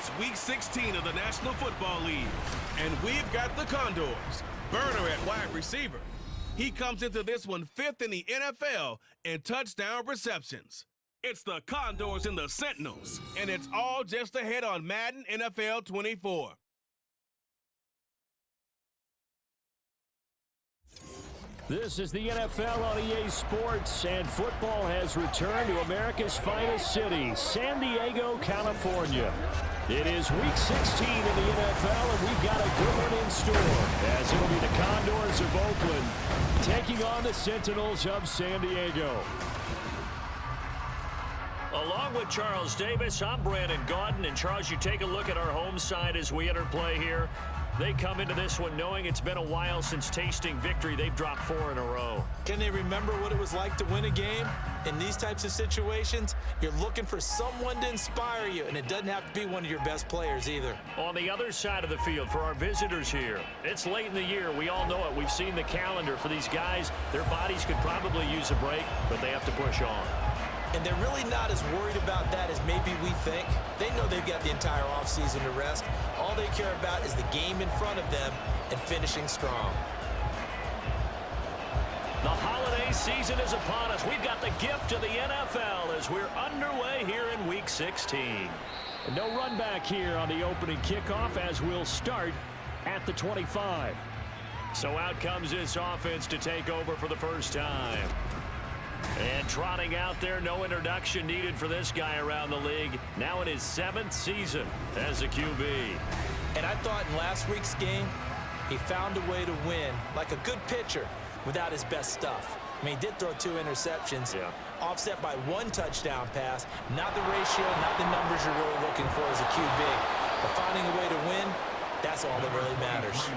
It's Week 16 of the National Football League, and we've got the Condors. Burner at wide receiver. He comes into this one 5th in the NFL in touchdown receptions. It's the Condors and the Sentinels, and it's all just ahead on Madden NFL 24. This is the NFL on EA Sports, and football has returned to America's finest city, San Diego, California. It is Week 16 in the NFL, and we've got a good one in store, as it'll be the Condors of Oakland taking on the Sentinels of San Diego. Along with Charles Davis, I'm Brandon Gaudin. And Charles, you take a look at our home side as we enter play here. They come into this one knowing it's been a while since tasting victory. They've dropped 4 in a row. Can they remember what it was like to win a game? In these types of situations, you're looking for someone to inspire you, and it doesn't have to be one of your best players either. On the other side of the field for our visitors here, it's late in the year. We all know it. We've seen the calendar for these guys. Their bodies could probably use a break, but they have to push on. And they're really not as worried about that as maybe we think. They know they've got the entire offseason to rest. All they care about is the game in front of them and finishing strong. The holiday season is upon us. We've got the gift of the NFL as we're underway here in Week 16. And no run back here on the opening kickoff as we'll start at the 25. So out comes this offense to take over for the first time. And trotting out there, no introduction needed for this guy around the league. Now in his 7th season as a QB. And I thought in last week's game, he found a way to win like a good pitcher without his best stuff. I mean, he did throw 2 interceptions, offset by 1 touchdown pass. Not the ratio, not the numbers you're really looking for as a QB. But finding a way to win, that's all that really matters.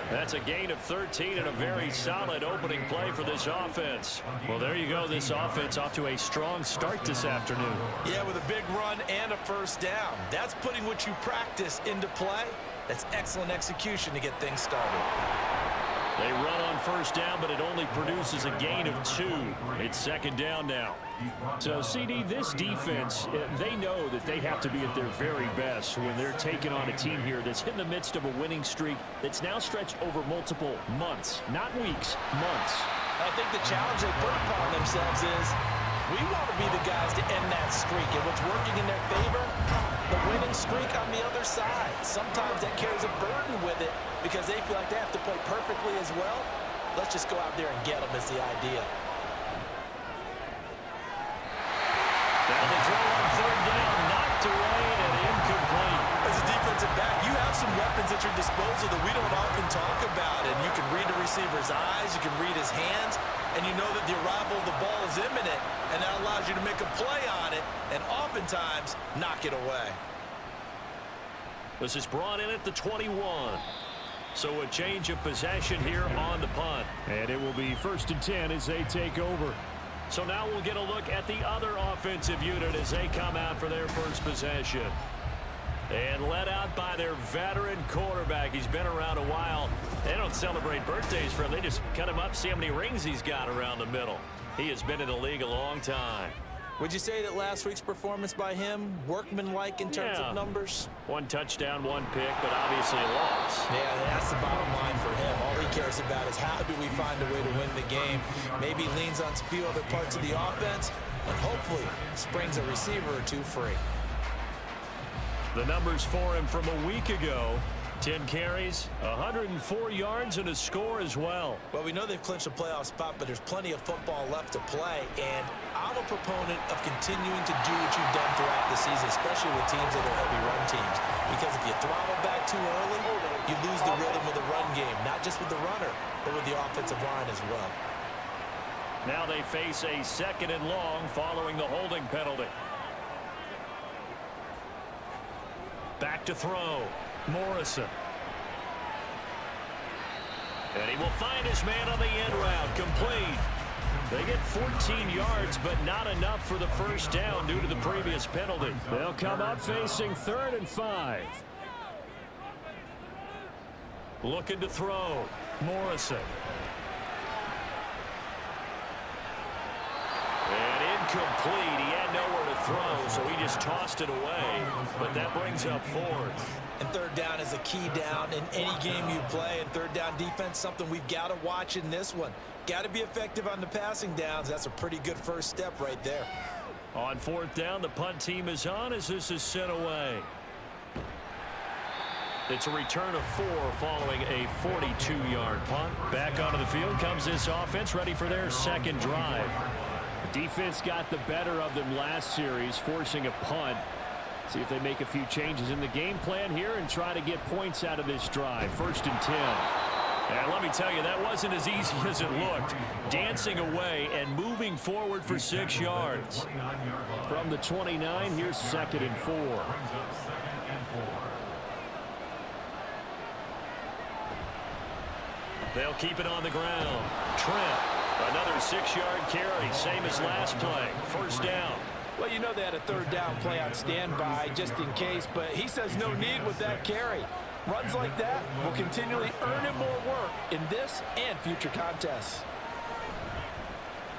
That's a gain of 13 and a very solid opening play for this offense. Well, there you go. This offense off to a strong start this afternoon. Yeah, with a big run and a first down. That's putting what you practice into play. That's excellent execution to get things started. They run on first down, but it only produces a gain of 2. It's 2nd down now. So, CD, this defense, they know that they have to be at their very best when they're taking on a team here that's in the midst of a winning streak that's now stretched over multiple months, not weeks, months. I think the challenge they put upon themselves is we want to be the guys to end that streak, and what's working in their favor, the winning streak on the other side. Sometimes that carries a burden with it because they feel like they have to play perfectly as well. Let's just go out there and get them is the idea. Now the throw on 3rd down, knocked away and incomplete. As a defensive back, you have some weapons at your disposal that we don't often talk about, and you can read the receiver's eyes, you can read his hands, and you know that the arrival of the ball is imminent, and that allows you to make a play on it and oftentimes knock it away. This is brought in at the 21. So a change of possession here on the punt. And it will be 1st and 10 as they take over. So now we'll get a look at the other offensive unit as they come out for their first possession. And led out by their veteran quarterback. He's been around a while. They don't celebrate birthdays for him. They just cut him up, see how many rings he's got around the middle. He has been in the league a long time. Would you say that last week's performance by him, workmanlike in terms of numbers? 1 touchdown, 1 pick, but obviously a loss. Yeah, that's the bottom line for him. All he cares about is how do we find a way to win the game. Maybe leans on a few other parts of the offense, and hopefully springs a receiver or 2 free. The numbers for him from a week ago. 10 carries, 104 yards, and a score as well. Well, we know they've clinched a playoff spot, but there's plenty of football left to play, and I'm a proponent of continuing to do what you've done throughout the season, especially with teams that are heavy run teams, because if you throttle back too early, you lose the rhythm of the run game, not just with the runner, but with the offensive line as well. Now they face a 2nd and long following the holding penalty. Back to throw. Morrison. And he will find his man on the end route. Complete. They get 14 yards, but not enough for the first down due to the previous penalty. They'll come up facing 3rd and 5. Looking to throw. Morrison. And incomplete. He had nowhere to throw, so he just tossed it away. But that brings up fourth. And third down is a key down in any game you play. And third down defense, something we've got to watch in this one. Got to be effective on the passing downs. That's a pretty good first step right there. On fourth down, the punt team is on as this is sent away. It's a return of 4 following a 42-yard punt. Back onto the field comes this offense, ready for their second drive. The defense got the better of them last series, forcing a punt. See if they make a few changes in the game plan here and try to get points out of this drive. 1st and 10. And let me tell you, that wasn't as easy as it looked. Dancing away and moving forward for 6 yards. From the 29, here's 2nd and 4. They'll keep it on the ground. Trent, another 6-yard carry, same as last play. 1st down. Well, you know they had a third down play on standby just in case, but he says no need with that carry. Runs like that will continually earn him more work in this and future contests.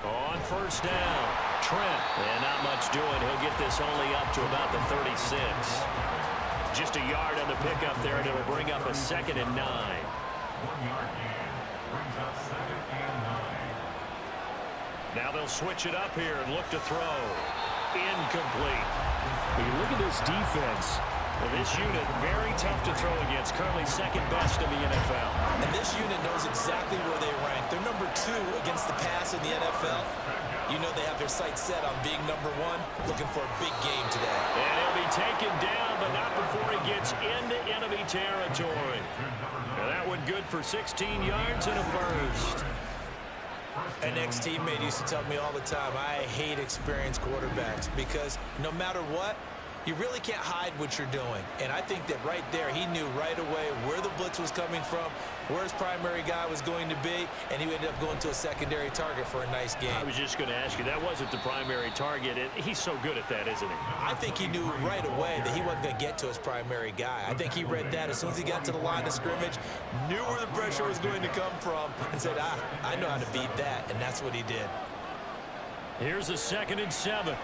On 1st down, Trent. And not much doing. He'll get this only up to about the 36. Just a yard on the pickup there, and it'll bring up a 2nd and 9. 1 yard gain brings up 2nd and 9. Now they'll switch it up here and look to throw. Incomplete. When you look at this defense, well, this unit very tough to throw against. Currently 2nd best in the NFL. And this unit knows exactly where they rank. They're number 2 against the pass in the NFL. You know they have their sights set on being number 1, looking for a big game today. And he'll be taken down, but not before he gets into enemy territory. Now that one good for 16 yards and a first. An ex-teammate used to tell me all the time, I hate experienced quarterbacks because no matter what, you really can't hide what you're doing. And I think that right there, he knew right away where the blitz was coming from, where his primary guy was going to be, and he ended up going to a secondary target for a nice game. I was just going to ask you, that wasn't the primary target. He's so good at that, isn't he? I think he knew right away that he wasn't going to get to his primary guy. I think he read that as soon as he got to the line of scrimmage, knew where the pressure was going to come from, and said, I know how to beat that, and that's what he did. Here's a 2nd and 7.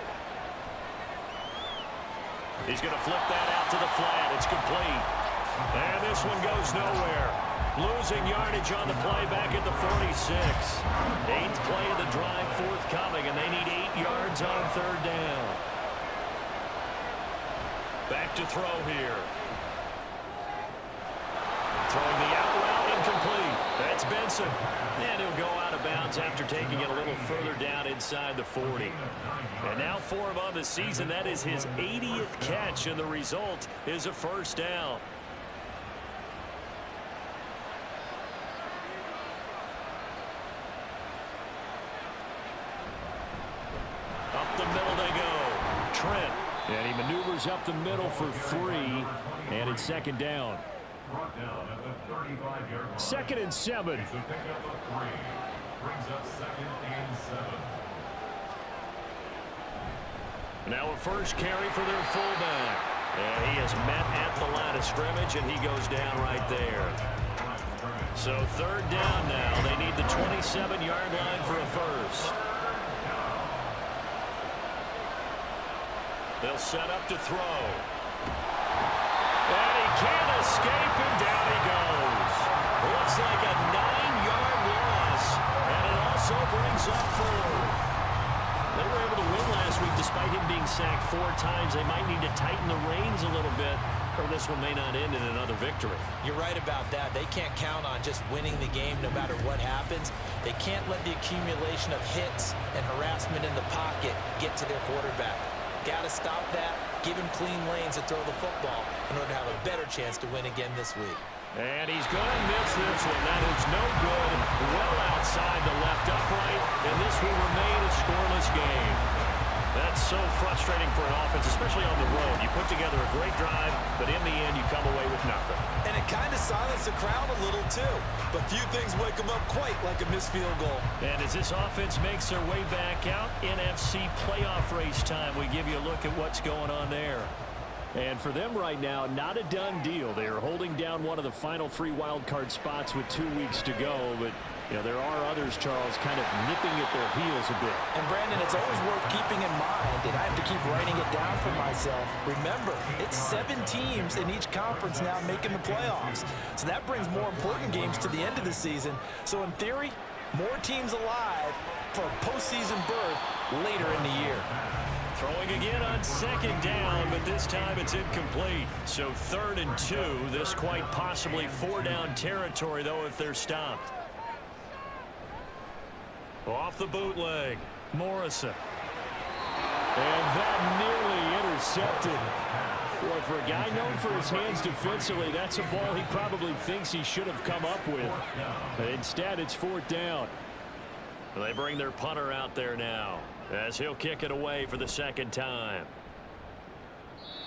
He's going to flip that out to the flat. It's complete. And this one goes nowhere. Losing yardage on the play back at the 46. 8th play of the drive forthcoming, and they need 8 yards on 3rd down. Back to throw here. Throwing the out route, incomplete. That's Benson. And he'll go out of bounds after taking it a little further down inside the 40. And now for him on the season, that is his 80th catch, and the result is a 1st down. Up the middle they go. Trent. And he maneuvers up the middle for 3, and it's 2nd down. 2nd and 7. Brings up 2nd and 7. Now a first carry for their fullback. And he is met at the line of scrimmage, and he goes down right there. So 3rd down now. They need the 27-yard line for a first. They'll set up to throw. And he can't escape, and down he goes. Looks like a 9-yard loss, and it also brings up 4. They were able to win last week despite him being sacked 4 times. They might need to tighten the reins a little bit, or this one may not end in another victory. You're right about that. They can't count on just winning the game no matter what happens. They can't let the accumulation of hits and harassment in the pocket get to their quarterback. Got to stop that, give him clean lanes to throw the football in order to have a better chance to win again this week. And he's going to miss this one. That is no good. Well outside the left upright, and this will remain a scoreless game. That's so frustrating for an offense, especially on the road. You put together a great drive, but in the end, you come away with nothing. And it kind of silenced the crowd a little, too. But few things wake them up quite like a missed field goal. And as this offense makes their way back out, NFC playoff race time, we give you a look at what's going on there. And for them right now, not a done deal. They are holding down one of the final 3 wildcard spots with 2 weeks to go. But, you know, there are others, Charles, kind of nipping at their heels a bit. And, Brandon, it's always worth keeping in mind, and I have to keep writing it down for myself. Remember, it's 7 teams in each conference now making the playoffs. So that brings more important games to the end of the season. So in theory, more teams alive for a postseason berth later in the year. Throwing again on 2nd down, but this time it's incomplete. So 3rd and 2. This quite possibly 4-down territory, though, if they're stopped. Off the bootleg, Morrison. And that nearly intercepted. Boy, for a guy known for his hands defensively, that's a ball he probably thinks he should have come up with. But instead, it's 4th down. They bring their punter out there now, as he'll kick it away for the 2nd time.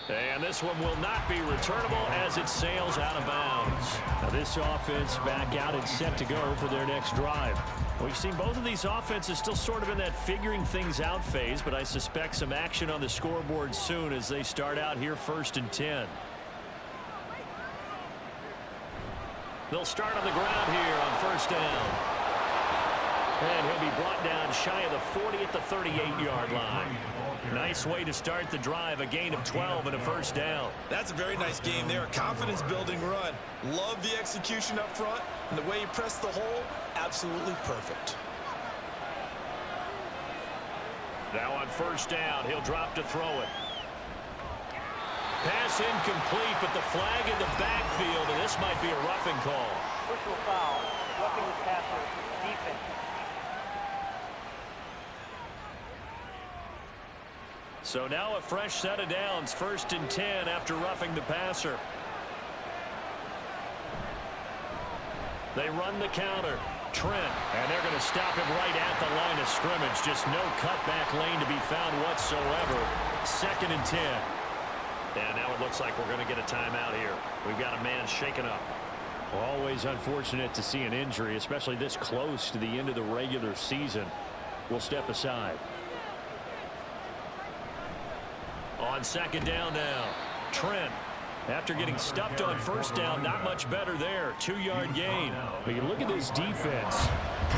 And this one will not be returnable as it sails out of bounds. Now this offense back out and set to go for their next drive. We've seen both of these offenses still sort of in that figuring things out phase, but I suspect some action on the scoreboard soon as they start out here 1st and 10. They'll start on the ground here on 1st down. And he'll be brought down shy of the 40 at the 38-yard line. Nice way to start the drive, a gain of 12 and a 1st down. That's a very nice game there, a confidence-building run. Love the execution up front, and the way he pressed the hole, absolutely perfect. Now on 1st down, he'll drop to throw it. Pass incomplete, but the flag in the backfield, and this might be a roughing call. Personal foul, roughing the passer, defense. So now a fresh set of downs, 1st and 10 after roughing the passer. They run the counter. Trent, and they're going to stop him right at the line of scrimmage. Just no cutback lane to be found whatsoever. 2nd and 10. And now it looks like we're going to get a timeout here. We've got a man shaken up. Always unfortunate to see an injury, especially this close to the end of the regular season. We'll step aside. On 2nd down now, Trent, after getting stuffed on 1st down, not much better there. 2-yard gain. But you look at this defense.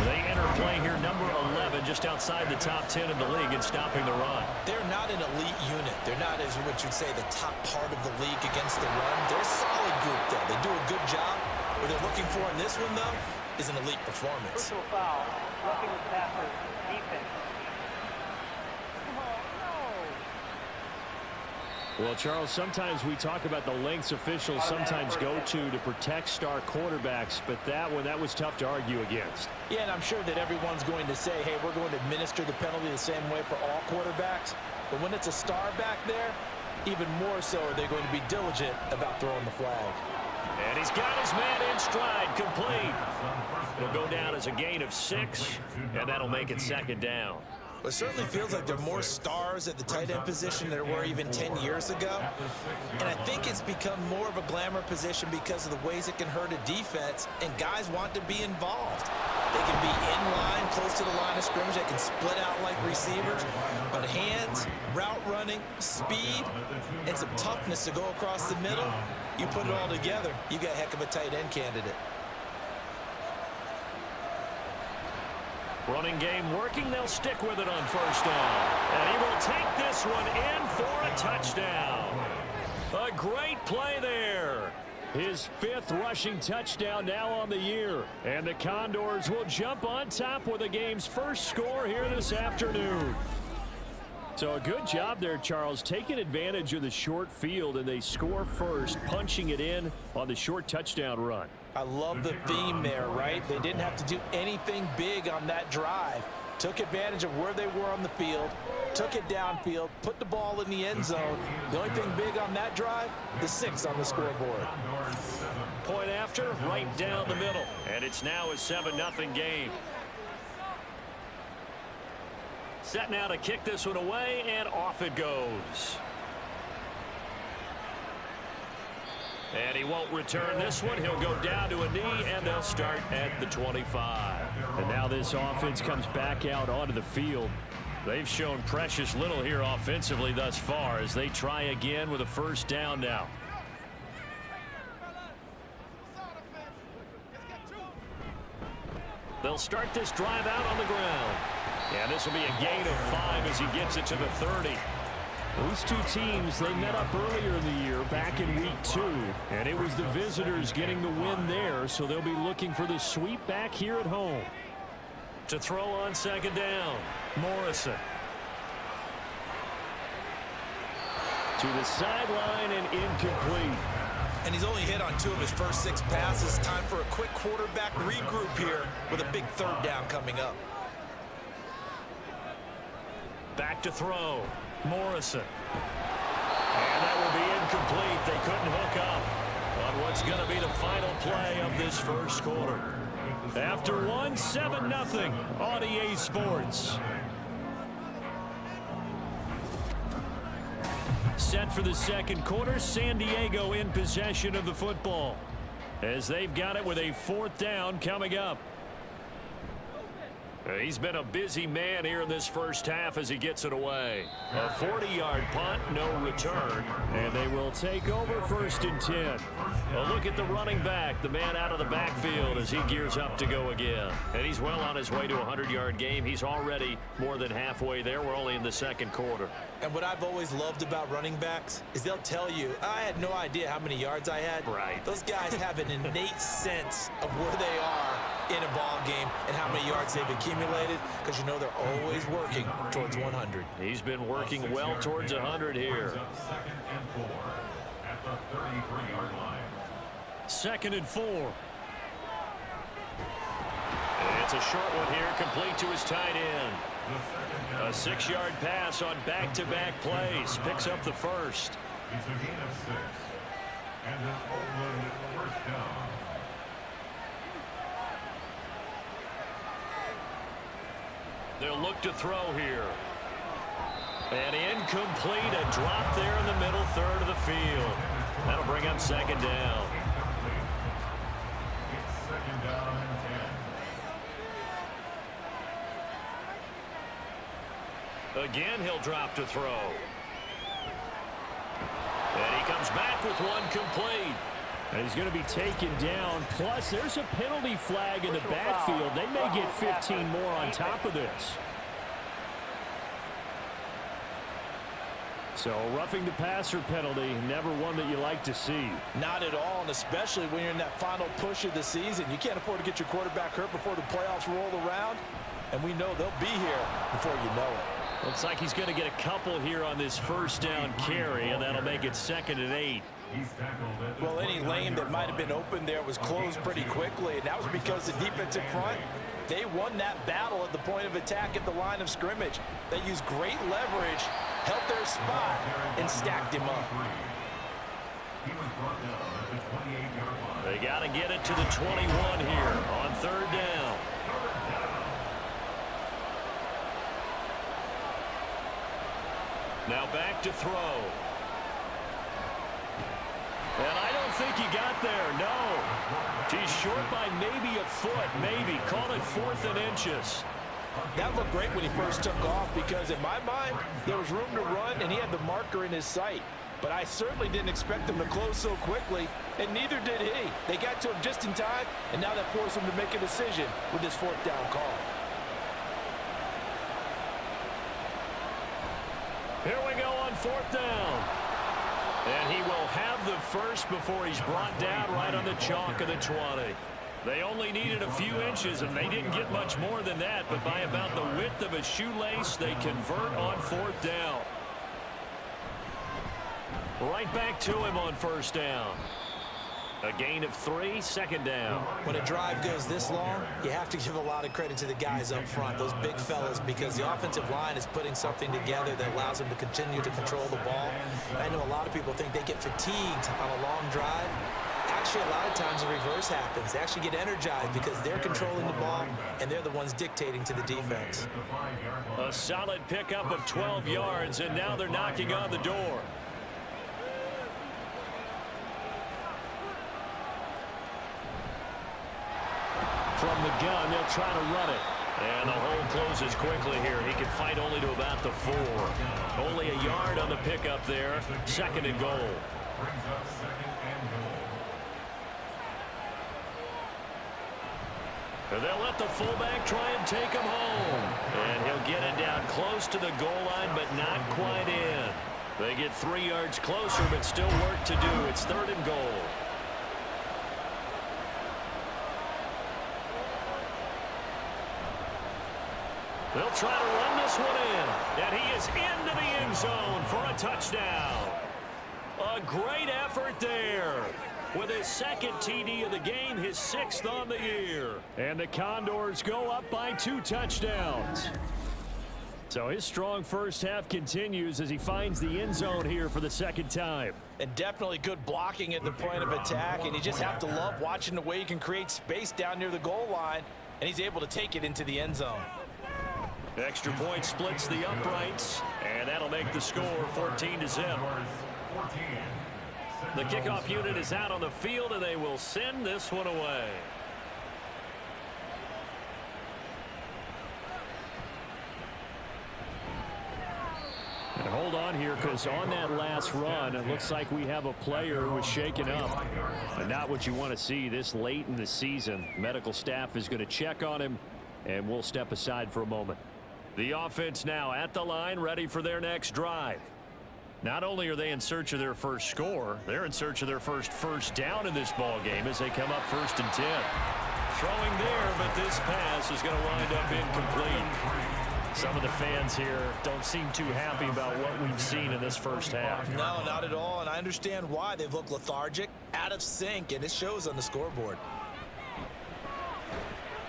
They enter play here, number 11, just outside the top 10 of the league in stopping the run. They're not an elite unit. They're not, as what you'd say, the top part of the league against the run. They're a solid group, though. They do a good job. What they're looking for in this one, though, is an elite performance. Personal foul, roughing the passer, defense. Well, Charles, sometimes we talk about the lengths officials sometimes go to protect star quarterbacks, but that was tough to argue against. Yeah, and I'm sure that everyone's going to say, hey, we're going to administer the penalty the same way for all quarterbacks. But when it's a star back there, even more so are they going to be diligent about throwing the flag. And he's got his man in stride, complete. It'll go down as a gain of 6, and that'll make it 2nd down. Well, it certainly feels like there are more stars at the tight end position than there were even 10 years ago. And I think it's become more of a glamour position because of the ways it can hurt a defense, and guys want to be involved. They can be in line, close to the line of scrimmage. They can split out like receivers. But hands, route running, speed, and some toughness to go across the middle, you put it all together, you got a heck of a tight end candidate. Running game working. They'll stick with it on 1st down. And he will take this one in for a touchdown. A great play there. His 5th rushing touchdown now on the year. And the Condors will jump on top with the game's first score here this afternoon. So a good job there, Charles, taking advantage of the short field, and they score first, punching it in on the short touchdown run. I love the theme there, right? They didn't have to do anything big on that drive. Took advantage of where they were on the field, took it downfield, put the ball in the end zone. The only thing big on that drive, the 6 on the scoreboard. Point after, right down the middle. And it's now a 7-0 game. Set now to kick this one away, and off it goes. And he won't return this one. He'll go down to a knee, and they'll start at the 25. And now this offense comes back out onto the field. They've shown precious little here offensively thus far as they try again with a 1st down now. They'll start this drive out on the ground. And this will be a gain of 5 as he gets it to the 30. These two teams, they met up earlier in the year, back in week 2, and it was the visitors getting the win there, so they'll be looking for the sweep back here at home. To throw on second down, Morrison. To the sideline and incomplete. And he's only hit on 2 of his first 6 passes. Time for a quick quarterback regroup here with a big third down coming up. Back to throw, Morrison. And that will be incomplete. They couldn't hook up on what's going to be the final play of this first quarter. After one, 7-0 on EA Sports. Set for the second quarter, San Diego in possession of the football as they've got it with a 4th down coming up. He's been a busy man here in this first half as he gets it away. A 40-yard punt, no return, and they will take over 1st and 10. A look at the running back, the man out of the backfield as he gears up to go again. And he's well on his way to a 100-yard game. He's already more than halfway there. We're only in the second quarter. And what I've always loved about running backs is they'll tell you, I had no idea how many yards I had. Right. Those guys have an innate sense of where they are in a ball game and how many yards they've accumulated, because you know they're always working towards 100. He's been working well towards 100 here. 2nd and 4 at the 33-yard line. 2nd and 4. And it's a short one here, complete to his tight end. A 6-yard pass on back-to-back plays. Picks up the first. It's a gain of 6. And an Oakland first down. They'll look to throw here. And incomplete, a drop there in the middle third of the field. That'll bring up 2nd down. It's 2nd down and 10. Again, he'll drop to throw. And he comes back with one complete. And he's going to be taken down. Plus, there's a penalty flag in the backfield. They may get 15 more on top of this. So, roughing the passer penalty, never one that you like to see. Not at all, and especially when you're in that final push of the season. You can't afford to get your quarterback hurt before the playoffs roll around. And we know they'll be here before you know it. Looks like he's going to get a couple here on this first down carry, and that'll make it 2nd and 8. Well, any lane that might have been open there was closed pretty quickly, and that was because the defensive front, they won that battle at the point of attack at the line of scrimmage. They used great leverage, held their spot, and stacked him up. They got to get it to the 21 here on 3rd down. Now back to throw. And I don't think he got there, no. He's short by maybe a foot, maybe. Call it 4th and inches. That looked great when he first took off because, in my mind, there was room to run and he had the marker in his sight. But I certainly didn't expect him to close so quickly, and neither did he. They got to him just in time, and now that forced him to make a decision with this 4th down call. Here we go on 4th down. And he will have the first before he's brought down right on the chalk of the 20. They only needed a few inches, and they didn't get much more than that, but by about the width of a shoelace, they convert on 4th down. Right back to him on 1st down. A gain of 3, 2nd down. When a drive goes this long, you have to give a lot of credit to the guys up front, those big fellas, because the offensive line is putting something together that allows them to continue to control the ball. I know a lot of people think they get fatigued on a long drive. Actually, a lot of times the reverse happens. They actually get energized because they're controlling the ball, and they're the ones dictating to the defense. A solid pickup of 12 yards, and now they're knocking on the door. From the gun, they'll try to run it. And the hole closes quickly here. He can fight only to about the 4. Only a yard on the pickup there. 2nd and goal. Brings up 2nd and goal. And they'll let the fullback try and take him home. And he'll get it down close to the goal line, but not quite in. They get 3 yards closer, but still work to do. It's 3rd and goal. They'll try to run this one in, and he is into the end zone for a touchdown. A great effort there. With his 2nd TD of the game, his 6th on the year. And the Condors go up by 2 touchdowns. So his strong first half continues as he finds the end zone here for the 2nd time. And definitely good blocking at the point of attack, and you just have to love watching the way he can create space down near the goal line, and he's able to take it into the end zone. Extra point splits the uprights, and that'll make the score 14-0. The kickoff unit is out on the field, and they will send this one away. And hold on here, because on that last run, it looks like we have a player who was shaken up. And not what you want to see this late in the season. Medical staff is going to check on him, and we'll step aside for a moment. The offense now at the line, ready for their next drive. Not only are they in search of their first score, they're in search of their first down in this ball game as they come up 1st and 10. Throwing there, but this pass is going to wind up incomplete. Some of the fans here don't seem too happy about what we've seen in this first half. No, not at all, and I understand why. They've looked lethargic, out of sync, and it shows on the scoreboard.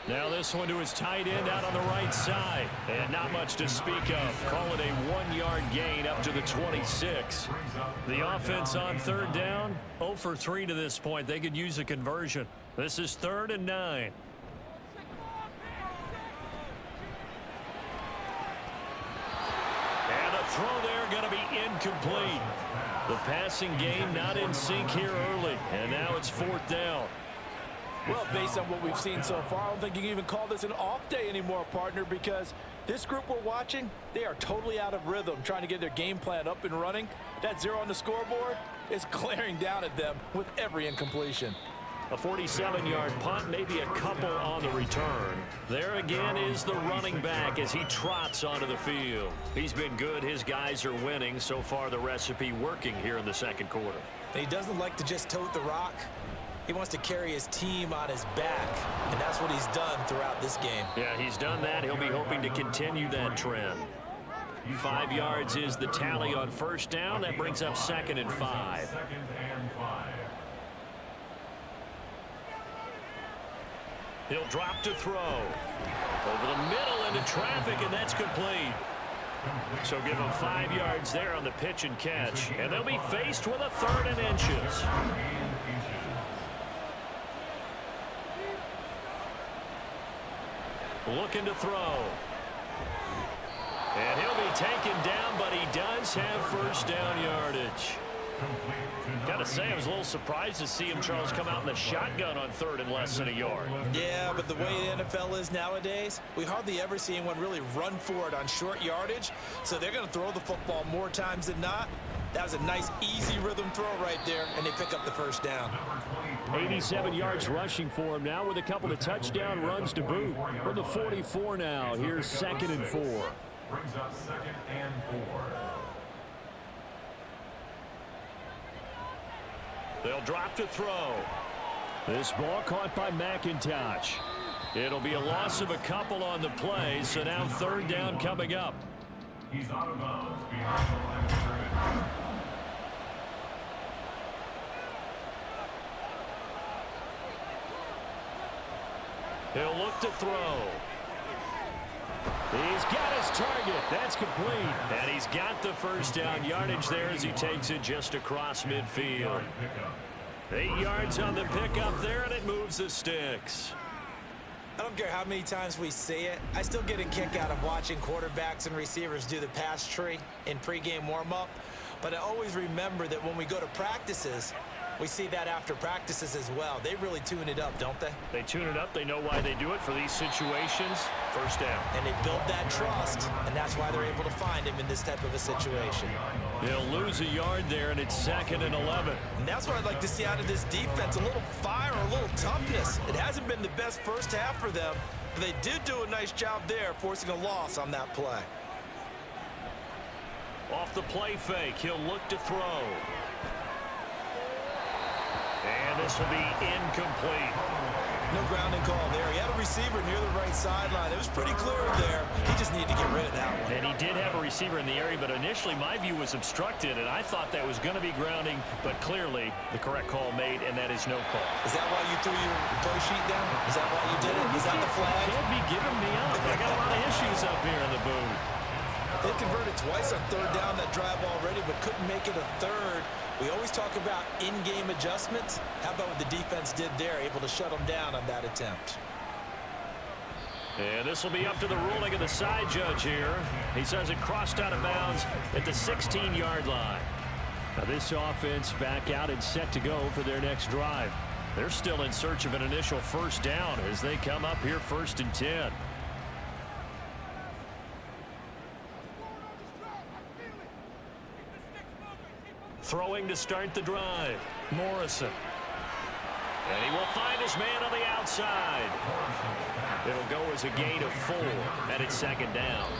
Now this one to his tight end out on the right side. And not much to speak of. Call it a 1-yard gain up to the 26. The offense on 3rd down, 0 for 3 to this point. They could use a conversion. This is 3rd and 9. And the throw there going to be incomplete. The passing game not in sync here early. And now it's 4th down. Well, based on what we've seen so far, I don't think you can even call this an off day anymore, partner, because this group we're watching, they are totally out of rhythm, trying to get their game plan up and running. That 0 on the scoreboard is glaring down at them with every incompletion. A 47-yard punt, maybe a couple on the return. There again is the running back as he trots onto the field. He's been good. His guys are winning. So far, the recipe working here in the 2nd quarter. He doesn't like to just tote the rock. He wants to carry his team on his back, and that's what he's done throughout this game. Yeah, he's done that. He'll be hoping to continue that trend. 5 yards is the tally on 1st down. That brings up 2nd and 5. He'll drop to throw. Over the middle into traffic, and that's complete. So give him 5 yards there on the pitch and catch, and they'll be faced with a 3rd and inches. Looking to throw. And he'll be taken down, but he does have 1st down yardage. Gotta say, I was a little surprised to see him, Charles, come out in the shotgun on 3rd and less than a yard. Yeah, but the way the NFL is nowadays, we hardly ever see anyone really run for it on short yardage. So they're going to throw the football more times than not. That was a nice, easy rhythm throw right there, and they pick up the 1st down. 87 yards rushing for him now with a couple of touchdown runs to boot. From the 44 now, here's 2nd and 4. Brings up 2nd and 4. They'll drop to throw. This ball caught by McIntosh. It'll be a loss of a couple on the play, so now 3rd down coming up. He's out of bounds behind the line of scrimmage. He'll look to throw. He's got his target. That's complete. And he's got the 1st down yardage there as he takes it just across midfield. 8 yards on the pickup there, and it moves the sticks. I don't care how many times we see it. I still get a kick out of watching quarterbacks and receivers do the pass tree in pregame warm-up. But I always remember that when we go to practices, we see that after practices as well. They really tune it up, don't they? They tune it up. They know why they do it for these situations. 1st down. And they build that trust, and that's why they're able to find him in this type of a situation. They'll lose a yard there, and it's 2nd and 11. And that's what I'd like to see out of this defense, a little fire, a little toughness. It hasn't been the best first half for them, but they did do a nice job there, forcing a loss on that play. Off the play fake, he'll look to throw. And this will be incomplete. No grounding call there. He had a receiver near the right sideline. It was pretty clear there. He just needed to get rid of that one. And he did have a receiver in the area, but initially my view was obstructed, and I thought that was going to be grounding, but clearly the correct call made, and that is no call. Is that why you threw your play sheet down? Is that why you did it? Is that the flag? Can't be giving me up. I got a lot of issues up here in the booth. They converted twice on third down that drive already, but couldn't make it a third. We always talk about in-game adjustments. How about what the defense did there, able to shut them down on that attempt? And this will be up to the ruling of the side judge here. He says it crossed out of bounds at the 16-yard line. Now this offense back out and set to go for their next drive. They're still in search of an initial first down as they come up here 1st and 10. Throwing to start the drive. Morrison. And he will find his man on the outside. It'll go as a gain of 4, and it's 2nd down.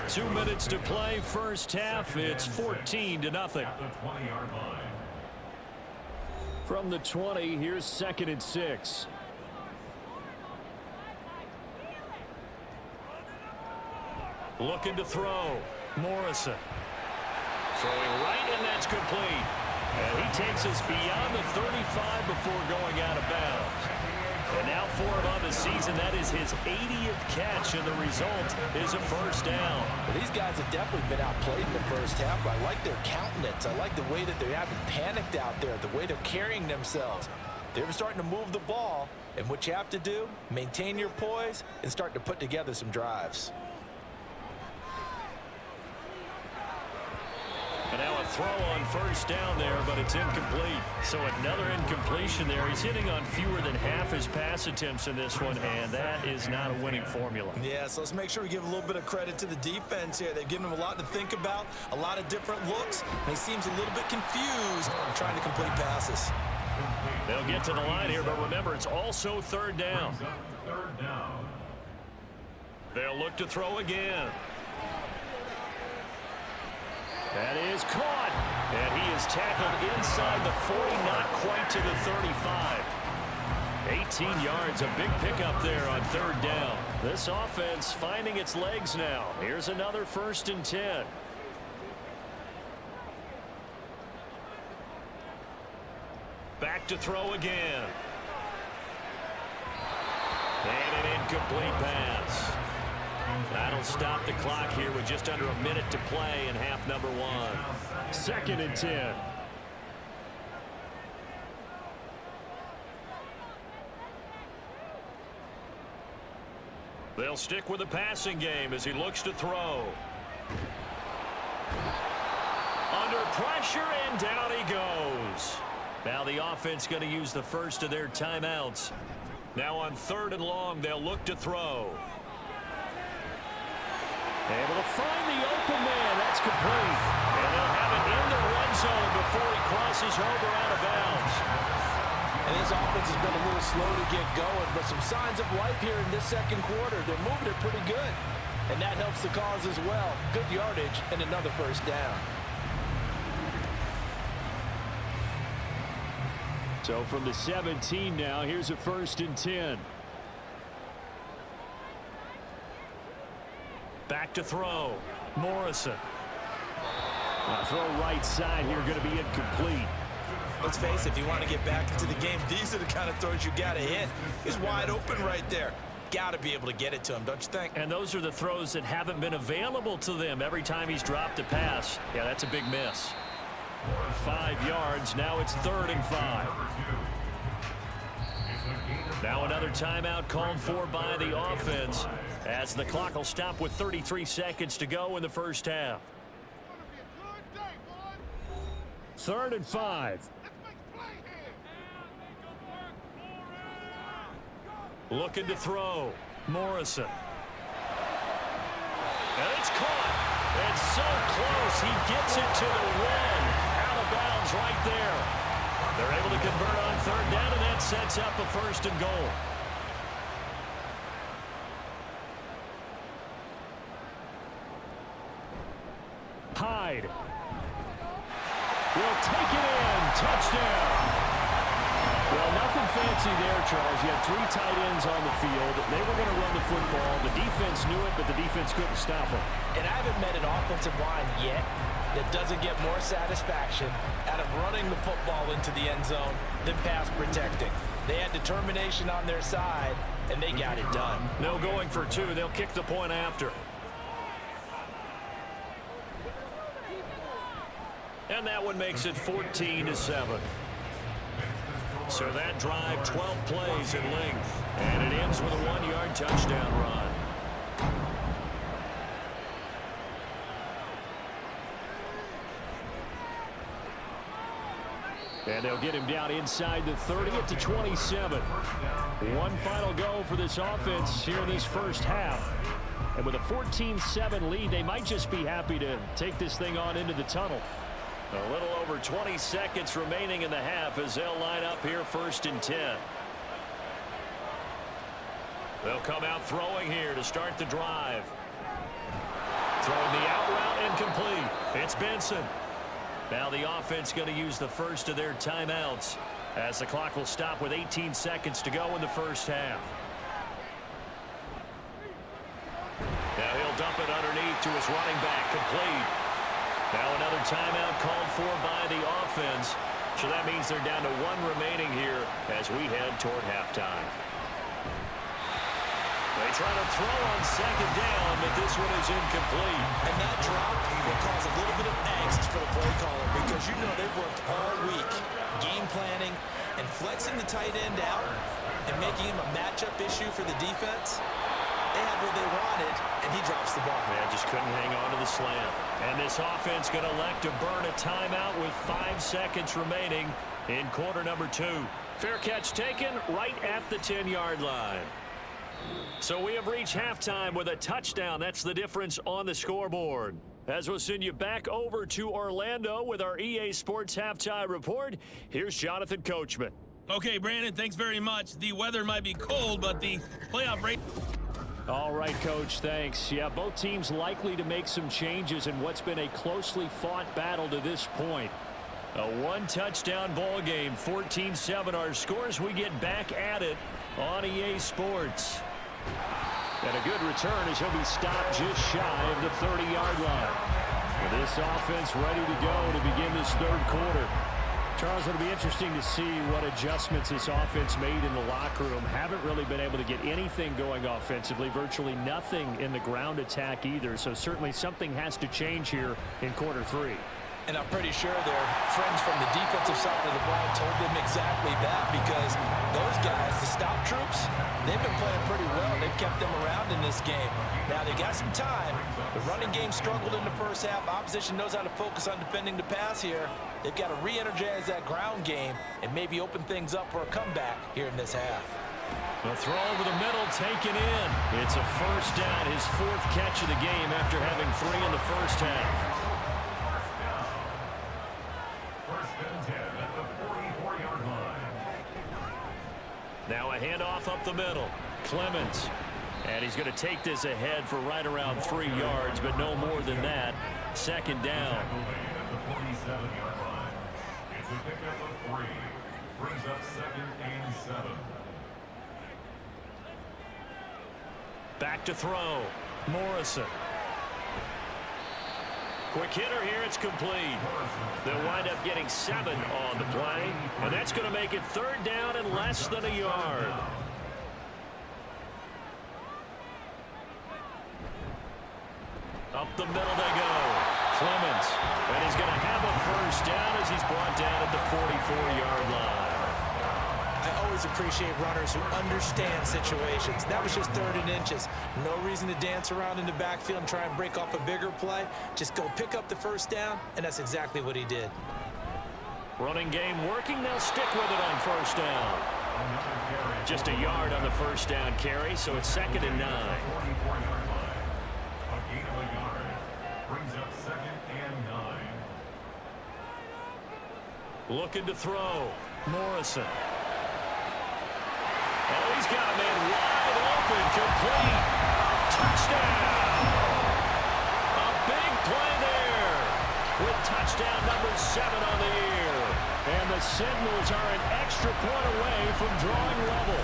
2 minutes to play, first half. It's 14-0. From the 20, here's 2nd and 6. Looking to throw. Morrison. Throwing right, and that's complete. And he takes us beyond the 35 before going out of bounds. And now for him on the season, that is his 80th catch, and the result is a first down. Well, these guys have definitely been outplayed in the first half, but I like their countenance. I like the way that they haven't panicked out there, the way they're carrying themselves. They're starting to move the ball, and what you have to do, maintain your poise and start to put together some drives. And now a throw on first down there, but it's incomplete. So another incompletion there. He's hitting on fewer than half his pass attempts in this one, and that is not a winning formula. Yeah, so let's make sure we give a little bit of credit to the defense here. They've given him a lot to think about, a lot of different looks, and he seems a little bit confused trying to complete passes. They'll get to the line here, but remember, it's also 3rd down. They'll look to throw again. That is caught. And he is tackled inside the 40, not quite to the 35. 18 yards, a big pickup there on 3rd down. This offense finding its legs now. Here's another 1st and 10. Back to throw again. And an incomplete pass. That'll stop the clock here with just under a minute to play in half number 1. 2nd and 10. They'll stick with the passing game as he looks to throw. Under pressure, and down he goes. Now the offense going to use the first of their timeouts. Now on 3rd and long, they'll look to throw. Able to find the open man. That's complete. And they'll have it in the red zone before he crosses over out of bounds. And his offense has been a little slow to get going, but some signs of life here in this 2nd quarter. They're moving it pretty good, and that helps the cause as well. Good yardage and another first down. So from the 17 now, here's a 1st and 10. Back to throw. Morrison. Throw right side here going to be incomplete. Let's face it, if you want to get back into the game, these are the kind of throws you got to hit. He's wide open right there. Got to be able to get it to him, don't you think? And those are the throws that haven't been available to them every time he's dropped a pass. Yeah, that's a big miss. 5 yards. Now it's 3rd and 5. Now another timeout called for by the offense, as the clock will stop with 33 seconds to go in the first half. 3rd and 5. Looking to throw. Morrison. And it's caught. It's so close. He gets it to the 1. Out of bounds right there. They're able to convert on 3rd down, and that sets up a 1st and goal. High wide. Will take it in. Touchdown. Well, nothing fancy there, Charles. You had 3 tight ends on the field. They were going to run the football. The defense knew it, but the defense couldn't stop them. And I haven't met an offensive line yet that doesn't get more satisfaction out of running the football into the end zone than pass protecting. They had determination on their side, and they got it done. No going for 2. They'll kick the point after. And that one makes it 14-7. So that drive, 12 plays in length. And it ends with a 1-yard touchdown run. And they'll get him down inside the 30 at the 27. One final go for this offense here in this first half. And with a 14-7 lead, they might just be happy to take this thing on into the tunnel. A little over 20 seconds remaining in the half as they'll line up here 1st and 10. They'll come out throwing here to start the drive. Throwing the out route and complete. It's Benson. Now the offense going to use the first of their timeouts as the clock will stop with 18 seconds to go in the first half. Now he'll dump it underneath to his running back, complete. Now another timeout called for by the offense. So that means they're down to 1 remaining here as we head toward halftime. They try to throw on 2nd down, but this one is incomplete. And that drop will cause a little bit of angst for the play caller because you know they've worked all week game planning and flexing the tight end out and making him a matchup issue for the defense. They had what they wanted, and he drops the ball. Man, just couldn't hang on to the slant. And this offense going to elect to burn a timeout with 5 seconds remaining in quarter number 2. Fair catch taken right at the 10-yard line. So we have reached halftime with a touchdown. That's the difference on the scoreboard. As we'll send you back over to Orlando with our EA Sports Halftime Report, here's Jonathan Coachman. Okay, Brandon, thanks very much. The weather might be cold, but the playoff rate... All right, Coach, thanks. Yeah, both teams likely to make some changes in what's been a closely fought battle to this point. A 1-touchdown ball game, 14-7 our scores. We get back at it on EA Sports. And a good return as he'll be stopped just shy of the 30-yard line. With this offense ready to go to begin this 3rd quarter. Charles, it'll be interesting to see what adjustments this offense made in the locker room. Haven't really been able to get anything going offensively, virtually nothing in the ground attack either. So certainly something has to change here in quarter 3. And I'm pretty sure their friends from the defensive side of the ball told them exactly that because those guys, the stop troops, they've been playing pretty well. They've kept them around in this game. Now they got some time. The running game struggled in the first half. Opposition knows how to focus on defending the pass here. They've got to re-energize that ground game and maybe open things up for a comeback here in this half. The throw over the middle taken in. It's a 1st down, his 4th catch of the game after having 3 in the first half. Now a handoff up the middle. Clemens. And he's going to take this ahead for right around 3 yards, but no more than that. 2nd down. It's a pickup of 3. Brings up 2nd and 7. Back to throw. Morrison. Quick hitter here, it's complete. They'll wind up getting 7 on the play, and that's going to make it 3rd down and less than a yard. Up the middle they go. Clemens, and he's going to have a 1st down as he's brought down at the 44-yard line. I always appreciate runners who understand situations. That was just 3rd and inches. No reason to dance around in the backfield and try and break off a bigger play. Just go pick up the 1st down, and that's exactly what he did. Running game working. They'll stick with it on 1st down. Just a yard on the 1st down carry, so it's 2nd and 9. A gain of a yard. Brings up 2nd and 9. Looking to throw. Morrison. Oh, he's got a man wide open, complete. Touchdown! A big play there. touchdown number 7 on the year. And the Sentinels are an extra point away from drawing level.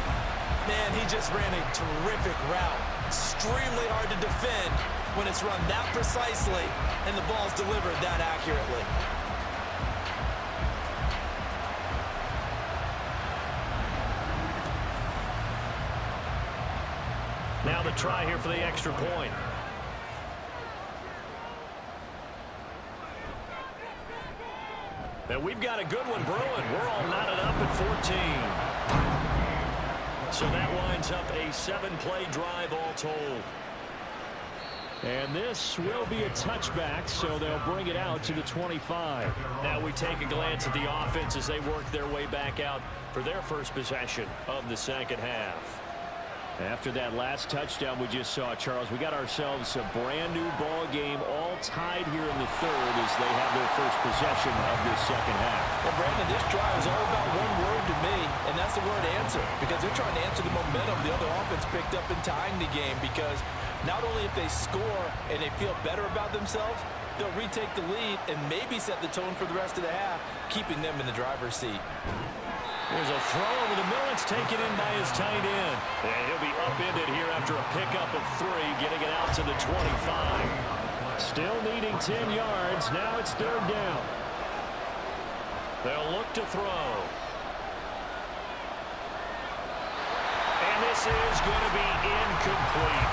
Man, he just ran a terrific route. Extremely hard to defend when it's run that precisely and the ball's delivered that accurately. Now the try here for the extra point. And we've got a good one brewing. We're all knotted up at 14. So that winds up a 7-play drive all told. And this will be a touchback, so they'll bring it out to the 25. Now we take a glance at the offense as they work their way back out for their first possession of the second half. After that last touchdown we just saw, Charles, we got ourselves a brand new ball game, all tied here in the third as they have their first possession of this second half. Well, Brandon, this drive is all about one word to me, and that's the word answer, because they're trying to answer the momentum the other offense picked up in tying the game, because not only if they score and they feel better about themselves, they'll retake the lead and maybe set the tone for the rest of the half, keeping them in the driver's seat. There's a throw over the middle. It's taken in by his tight end. And he'll be upended here after a pickup of 3, getting it out to the 25. Still needing 10 yards. Now it's third down. They'll look to throw. And this is going to be incomplete.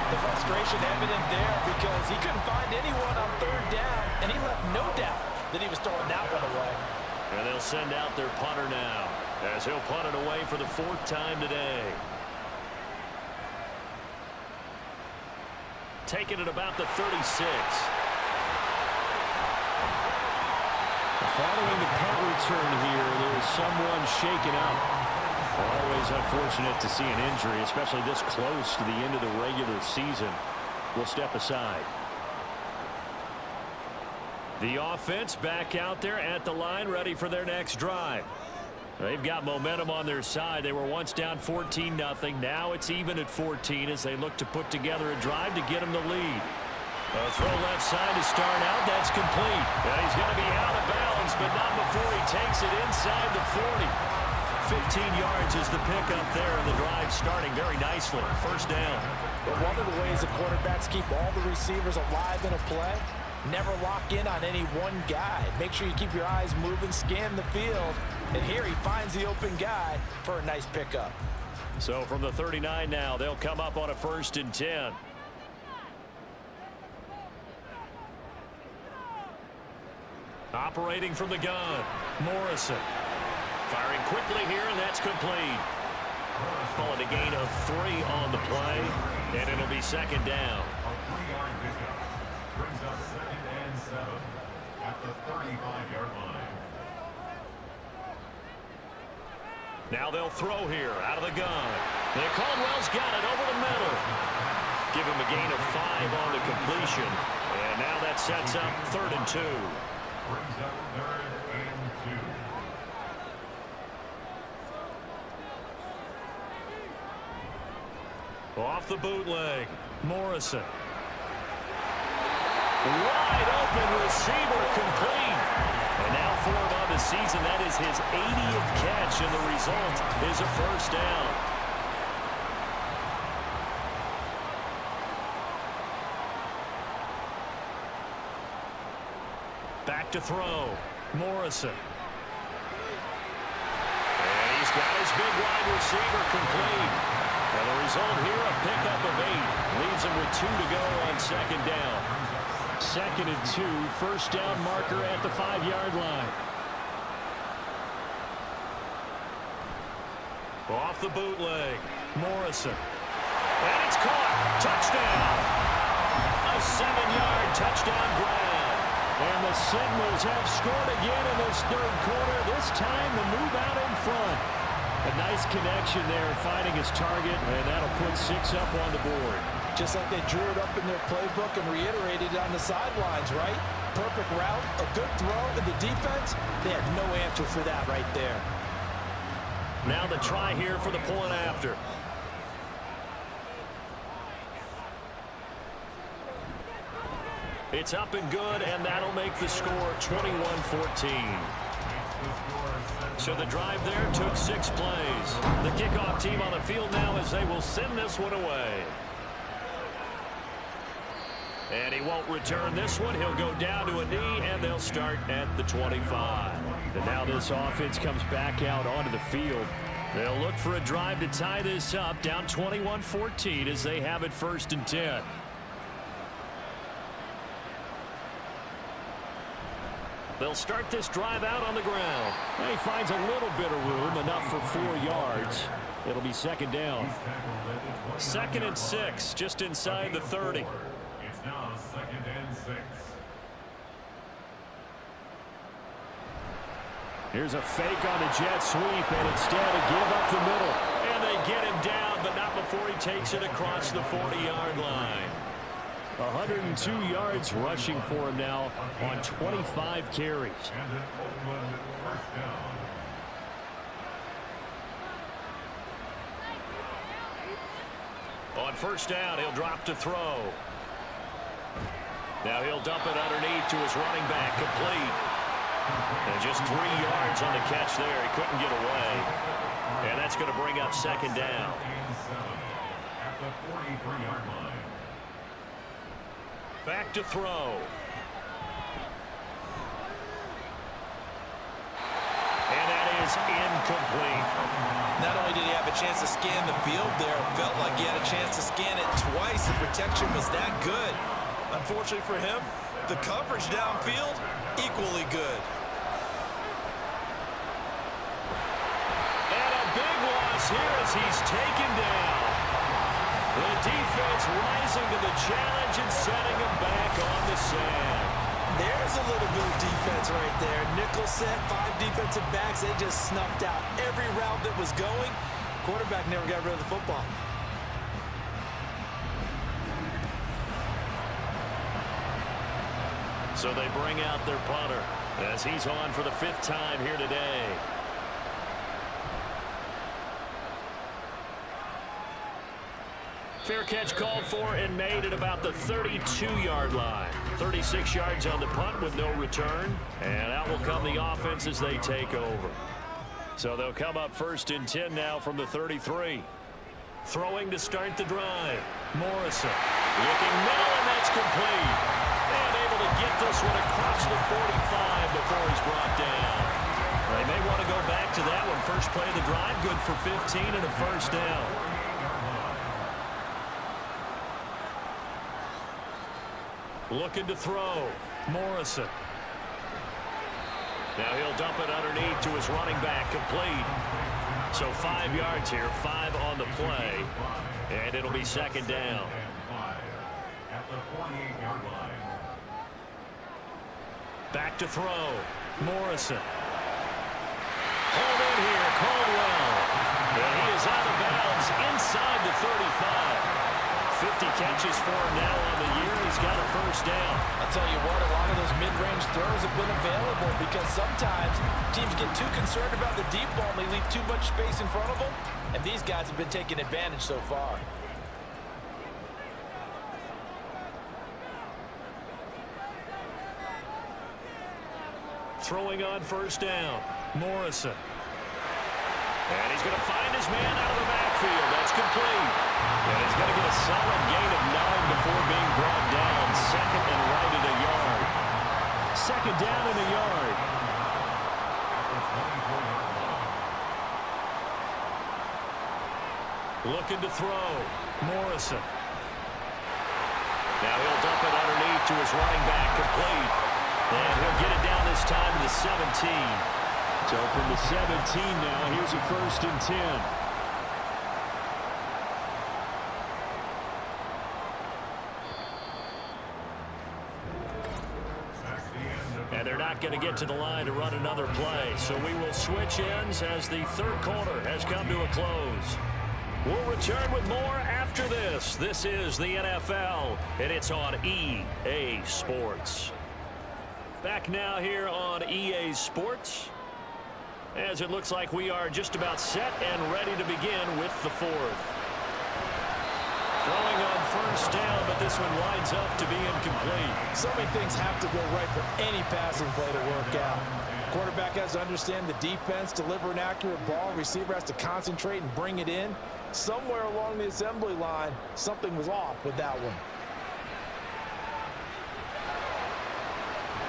The frustration evident there because he couldn't find anyone on third down, and he left no doubt that he was throwing that one away. And they'll send out their punter now as he'll punt it away for the 4th time today. Taking it about the 36. Following the punt return here, there's someone shaken up. Always unfortunate to see an injury, especially this close to the end of the regular season. We'll step aside. The offense back out there at the line, ready for their next drive. They've got momentum on their side. They were once down 14-0. Now it's even at 14 as they look to put together a drive to get them the lead. A throw left side to start out. That's complete. And he's going to be out of bounds, but not before he takes it inside the 40. 15 yards is the pickup there, and the drive starting very nicely. First down. But one of the ways the quarterbacks keep all the receivers alive in a play, never lock in on any one guy. Make sure you keep your eyes moving, scan the field. And here he finds the open guy for a nice pickup. So from the 39 now, they'll come up on a 1st and 10. Operating from the gun, Morrison. Firing quickly here, and that's complete. Call it a gain of 3 on the play, and it'll be second down. A 3-yard pickup brings up 2nd and 7 at the 35-yard line. Now they'll throw here out of the gun. And Caldwell's got it over the middle. Give him a gain of 5 on the completion. And now that sets up 3rd and 2. Brings up 3rd and 2. Off the bootleg, Morrison. Wide open receiver complete. And now for him on the season, that is his 80th catch, and the result is a first down. Back to throw, Morrison. And he's got his big wide receiver complete. And the result here, a pickup of 8. Leaves him with 2 to go on second down. 2nd and 2, first down marker at the 5-yard line. Off the bootleg, Morrison. And it's caught. Touchdown. A 7-yard touchdown grab. And the Sentinels have scored again in this third quarter. This time the move out in front. A nice connection there, finding his target, and that'll put 6 up on the board. Just like they drew it up in their playbook and reiterated it on the sidelines, right? Perfect route, a good throw, and the defense, they had no answer for that right there. Now the try here for the point after. It's up and good, and that'll make the score 21-14. So the drive there took 6 plays. The kickoff team on the field now as they will send this one away. And he won't return this one. He'll go down to a knee, and they'll start at the 25. And now this offense comes back out onto the field. They'll look for a drive to tie this up, down 21-14 as they have it 1st and 10. They'll start this drive out on the ground. And he finds a little bit of room, enough for 4 yards. It'll be 2nd down. 2nd and 6, just inside the 30. It's now 2nd and 6. Here's a fake on the jet sweep, and instead a give up the middle. And they get him down, but not before he takes it across the 40-yard line. 102 yards rushing for him now on 25 carries. And an Oakland first down. On 1st down, he'll drop to throw. Now he'll dump it underneath to his running back, complete. And just 3 yards on the catch there. He couldn't get away. And that's going to bring up 2nd down. At the 43-yard line. Back to throw. And that is incomplete. Not only did he have a chance to scan the field there, it felt like he had a chance to scan it twice. The protection was that good. Unfortunately for him, the coverage downfield, equally good. And a big loss here as he's taken down. The defense rising to the challenge and setting him back on the sand. There's a little bit of defense right there. Nickel set, 5 defensive backs. They just snuffed out every route that was going. Quarterback never got rid of the football. So they bring out their punter as he's on for the 5th time here today. Fair catch called for and made at about the 32-yard line. 36 yards on the punt with no return. And out will come the offense as they take over. So they'll come up 1st and 10 now from the 33. Throwing to start the drive. Morrison looking middle, and that's complete. And able to get this one across the 45 before he's brought down. They may want to go back to that one. First play of the drive, good for 15 and a 1st down. Looking to throw. Morrison. Now he'll dump it underneath to his running back, complete. So 5 yards here, 5 on the play. And it'll be 2nd down. At the 48-yard line. Back to throw. Morrison. Hold in here, Caldwell. And he is out of bounds inside the 35. 50 catches for him now on the year. He's got a 1st down. I'll tell you what, a lot of those mid-range throws have been available because sometimes teams get too concerned about the deep ball and they leave too much space in front of them, and these guys have been taking advantage so far. Throwing on 1st down. Morrison. And he's going to find his man out of the backfield. That's complete. And he's going to get a solid gain of 9 before being brought down. 2nd and right at a yard. 2nd down and a yard. Looking to throw. Morrison. Now he'll dump it underneath to his running back, complete. And he'll get it down this time to the 17. So from the 17 now, here's a 1st and 10. And they're not going to get to the line to run another play. So we will switch ends as the 3rd quarter has come to a close. We'll return with more after this. This is the NFL, and it's on EA Sports. Back now here on EA Sports, as it looks like we are just about set and ready to begin with the 4th. Throwing on first down, but this one winds up to be incomplete. So many things have to go right for any passing play to work out. Quarterback has to understand the defense, deliver an accurate ball. Receiver has to concentrate and bring it in. Somewhere along the assembly line, something was off with that one.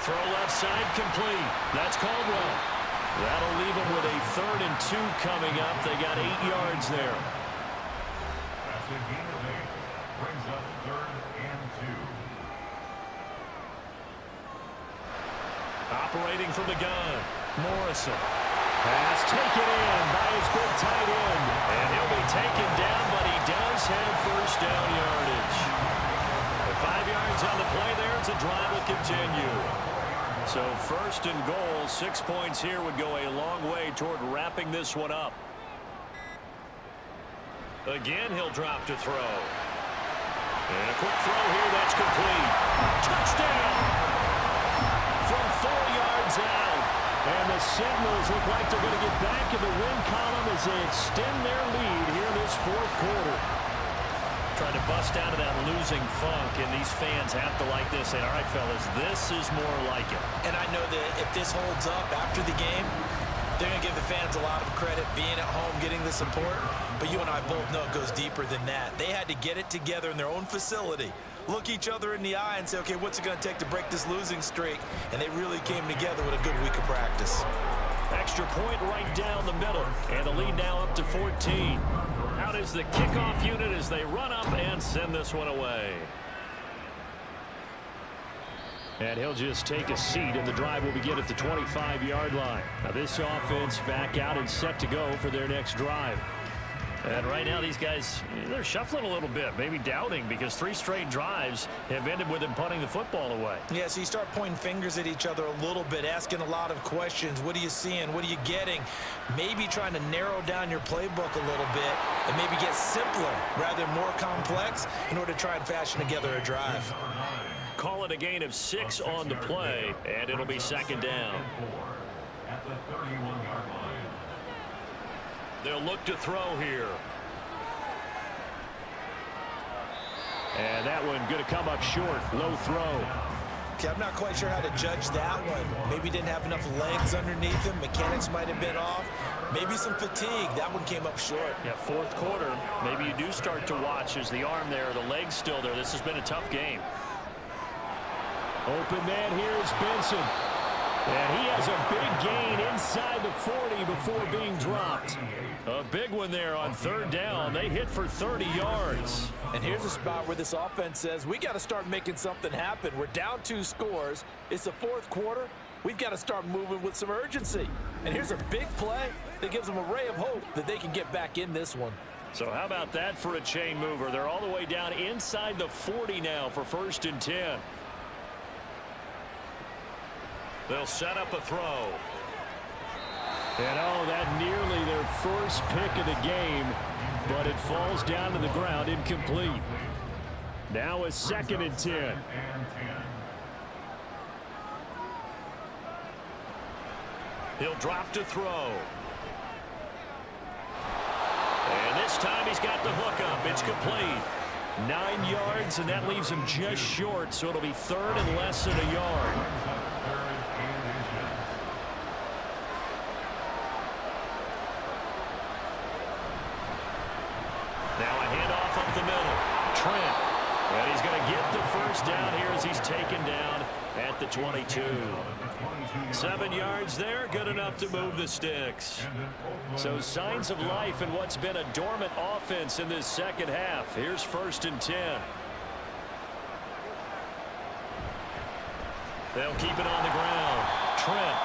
Throw left side complete. That's Caldwell. That'll leave them with a 3rd and 2 coming up. They got 8 yards there. That's a gain of 8. Brings up 3rd and 2. Operating from the gun, Morrison. Pass taken in by his big tight end. And he'll be taken down, but he does have first down yardage. With 5 yards on the play there, the drive will continue. So 1st and goal, 6 points here would go a long way toward wrapping this one up. Again, he'll drop to throw. And a quick throw here, that's complete. Touchdown! From 4 yards out. And the Sentinels look like they're going to get back in the win column as they extend their lead here in this 4th quarter. Trying to bust out of that losing funk, and these fans have to like this. Say, all right, fellas, this is more like it. And I know that if this holds up after the game, they're going to give the fans a lot of credit being at home, getting the support. But you and I both know it goes deeper than that. They had to get it together in their own facility, look each other in the eye and say, okay, what's it going to take to break this losing streak? And they really came together with a good week of practice. Extra point right down the middle, and the lead now up to 14. Out is the kickoff unit as they run up and send this one away. And he'll just take a seat, and the drive will begin at the 25-yard line. Now this offense back out and set to go for their next drive. And right now these guys, they're shuffling a little bit, maybe doubting, because 3 straight drives have ended with them punting the football away. Yeah, so you start pointing fingers at each other a little bit, asking a lot of questions. What are you seeing? What are you getting? Maybe trying to narrow down your playbook a little bit and maybe get simpler rather than more complex in order to try and fashion together a drive. Call it a gain of 6 on the play, and it'll be 2nd down. At the 31-yard line. They'll look to throw here. And that one going to come up short. Low throw. Okay, I'm not quite sure how to judge that one. Maybe didn't have enough legs underneath him. Mechanics might have been off. Maybe some fatigue. That one came up short. Yeah, 4th quarter. Maybe you do start to watch as the arm there, the leg's still there. This has been a tough game. Open man here is Benson. And he has a big gain inside the 40 before being dropped. A big one there on 3rd down. They hit for 30 yards. And here's a spot where this offense says, we got to start making something happen. We're down 2 scores. It's the 4th quarter. We've got to start moving with some urgency. And here's a big play that gives them a ray of hope that they can get back in this one. So how about that for a chain mover? They're all the way down inside the 40 now for 1st and 10. They'll set up a throw. And oh, that nearly their first pick of the game, but it falls down to the ground incomplete. Now a 2nd and 10. He'll drop to throw. And this time he's got the hook up. It's complete. 9 yards, and that leaves him just short, so it'll be 3rd and less than a yard. Now a handoff up the middle. Trent. And he's going to get the first down here as he's taken down at the 22. 7 yards there, good enough to move the sticks. So signs of life in what's been a dormant offense in this 2nd half. Here's 1st and 10. They'll keep it on the ground. Trent